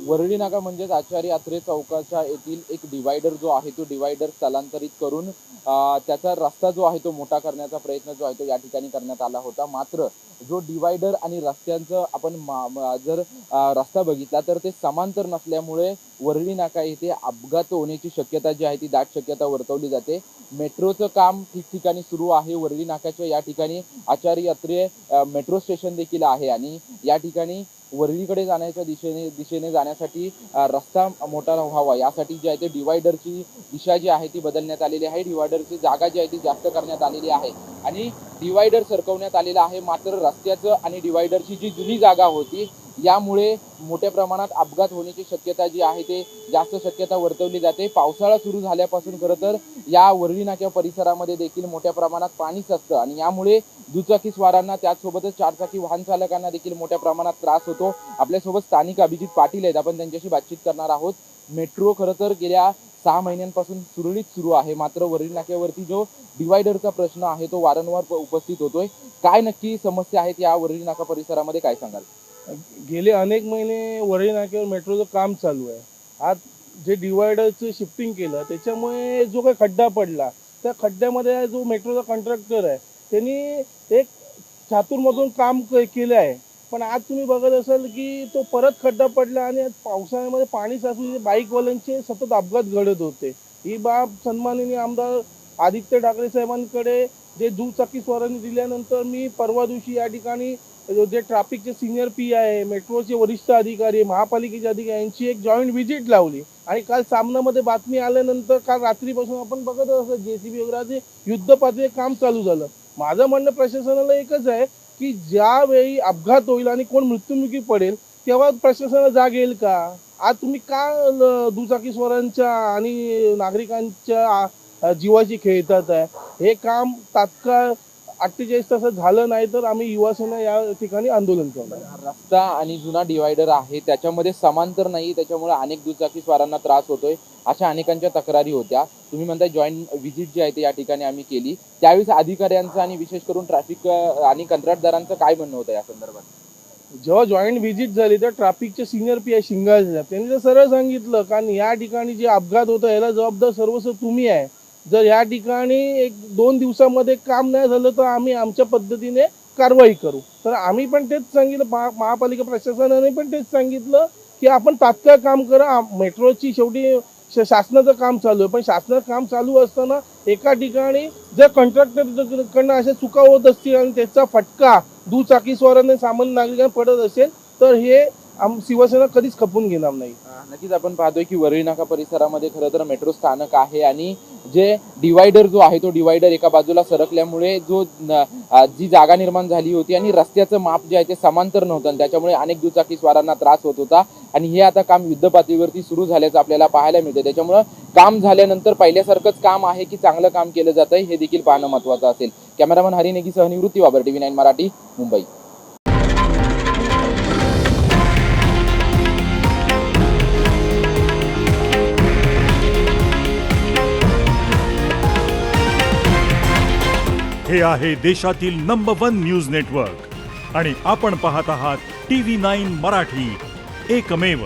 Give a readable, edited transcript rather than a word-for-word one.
वरळी नाका म्हणजेच आचार्य आत्रे चौकाच्या येथील एक डिवायडर जो आहे तो डिवायडर स्थलांतरित करून त्याचा रस्ता जो आहे तो मोठा करण्याचा प्रयत्न जो आहे तो या ठिकाणी करण्यात आला होता। मात्र जो डिवायडर आणि रस्त्यांचं आपण जर रस्ता बघितला तर ते समांतर नसल्यामुळे वरळी नाका येथे अपघात होण्याची शक्यता जी आहे ती दाट शक्यता वर्तवली जाते। मेट्रोचं काम ठिकठिकाणी सुरू आहे। वरळी नाक्याच्या या ठिकाणी आचार्य अत्रे मेट्रो स्टेशन देखील आहे आणि या ठिकाणी वरळीकडे जाण्याच्या दिशेने जाण्यासाठी रस्ता मोठा व्हावा यासाठी जे आहे ते डिवायडरची दिशा जी आहे ती बदलण्यात आलेली आहे। डिवायडरची जागा जी आहे ती जास्त करण्यात आलेली आहे आणि डिवायडर सरकवण्यात आलेला आहे। मात्र रस्त्याचं आणि डिवायडरची जी जुनी जागा होती यामुळे मोठ्या प्रमाणात अपघात होण्याची शक्यता जी आहे ते जास्त शक्यता वर्तवली जाते। पावसाळा सुरू झाल्यापासून खरं तर या वरळी नाक्या परिसरामध्ये देखील मोठ्या प्रमाणात पाणी साचतं आणि यामुळे दुचाकी स्वारांना त्याचसोबतच चारचाकी वाहन चालकांना देखील मोठ्या प्रमाणात त्रास होतो। आपल्यासोबत स्थानिक अभिजित पाटील आहेत, आपण त्यांच्याशी बातचीत करणार आहोत। मेट्रो खरं तर गेल्या 6 महिन्यांपासून सुरळीत सुरू आहे, मात्र वरळी नाक्यावरती जो डिवायडरचा प्रश्न आहे तो वारंवार उपस्थित होतोय। काय नक्की समस्या आहेत या वरळी नाका परिसरामध्ये, काय सांगाल? गेले अनेक महिने वरळी नाक्यावर मेट्रोचं काम चालू आहे। आज जे डिवायडरचं शिफ्टिंग केलं त्याच्यामुळे जो काही खड्डा पडला त्या खड्ड्यामध्ये जो मेट्रोचा कॉन्ट्रॅक्टर आहे त्यांनी एक चातुर्मधून काम केलं आहे, पण आज तुम्ही बघत असाल की तो परत खड्डा पडला आणि पावसाळ्यामध्ये पाणी साचून बाईकवाल्यांचे सतत अपघात घडत होते। ही बाब सन्माननीय आमदार आदित्य ठाकरे साहेबांकडे जे दुचाकी स्वारांनी दिल्यानंतर मी परवा दिवशी या ठिकाणी जे ट्रॅफिकचे सिनियर पी आहे, मेट्रोचे वरिष्ठ अधिकारी, महापालिकेचे अधिकारी यांची एक जॉईंट व्हिजिट लावली आणि काल सामनामध्ये बातमी आल्यानंतर काल रात्रीपासून आपण बघत असतो JCB वगैरे युद्ध पातळीवर काम चालू झालं। माझं म्हणणं प्रशासनाला एकच आहे की ज्यावेळी अपघात होईल आणि कोण मृत्युमुखी पडेल तेव्हा प्रशासनाला जाग येईल का? आज तुम्ही का दुचाकी स्वारांच्या आणि नागरिकांच्या जीवाची खेळतात आहे? हे काम तात्काळ 48 तासात झालं नाही तर आम्ही युवासेना या ठिकाणी आंदोलन करणार। रस्ता आणि जुना डिवायडर आहे त्याच्यामध्ये समांतर नाही, त्याच्यामुळे अनेक दुचाकी स्वारांना त्रास होतोय अशा अनेकांच्या तक्रारी होत्या। तुम्ही म्हणताय जॉईंट व्हिजिट जी आहे ती या ठिकाणी आम्ही केली, त्यावेळेस अधिकाऱ्यांचं आणि विशेष करून ट्रॅफिक आणि कंत्राटदारांचं काय म्हणणं होतं या संदर्भात? जेव्हा जॉईंट व्हिजिट झाली तर ट्रॅफिकचे सिनियर पी आहे शिंगाळे त्यांनी तर सरळ सांगितलं कारण या ठिकाणी जे अपघात होतं याला जबाबदार सर्वस्व तुम्ही आहे। जर या ठिकाणी 1-2 दिवसामध्ये काम नाही झालं तर आम्ही आमच्या पद्धतीने कारवाई करू। तर आम्ही पण तेच सांगितलं, महापालिका प्रशासनाने पण तेच सांगितलं की आपण तात्काळ काम करा। मेट्रोची शेवटी शासनाचं काम चालू आहे, पण शासनाचं काम चालू असताना एका ठिकाणी जर कॉन्ट्रॅक्टरकडनं अशा चुका होत असतील आणि त्याचा फटका दुचाकी स्वारांना सामान्य नागरिकांना पडत असेल तर हे शिवसेना कधीच खपून घेणार नाही। नक्कीच आपण पाहतोय की वरळी नाका परिसरामध्ये खरं तर मेट्रो स्थानक आहे आणि जे डिवायडर जो आहे तो डिवायडर एका बाजूला सरकल्यामुळे जी जागा निर्माण झाली होती आणि रस्त्याचं माप जे आहे ते समांतर नव्हतं, त्याच्यामुळे अनेक दुचाकी स्वारांना त्रास होत होता आणि हे आता काम युद्ध पातळीवरती सुरू झाल्याचं आपल्याला पाहायला मिळतं। त्याच्यामुळे काम झाल्यानंतर पहिल्यासारखंच काम आहे की चांगलं काम केलं जात आहे हे देखील पाहणं महत्त्वाचं असेल। कॅमेरामन हरी नेगीसह निवृत्ती वाबर, TV9 मराठी, मुंबई। हे आहे देशातील नंबर 1 न्यूज नेटवर्क आणि आपण पाहत आहात TV9 मराठी, एकमेव।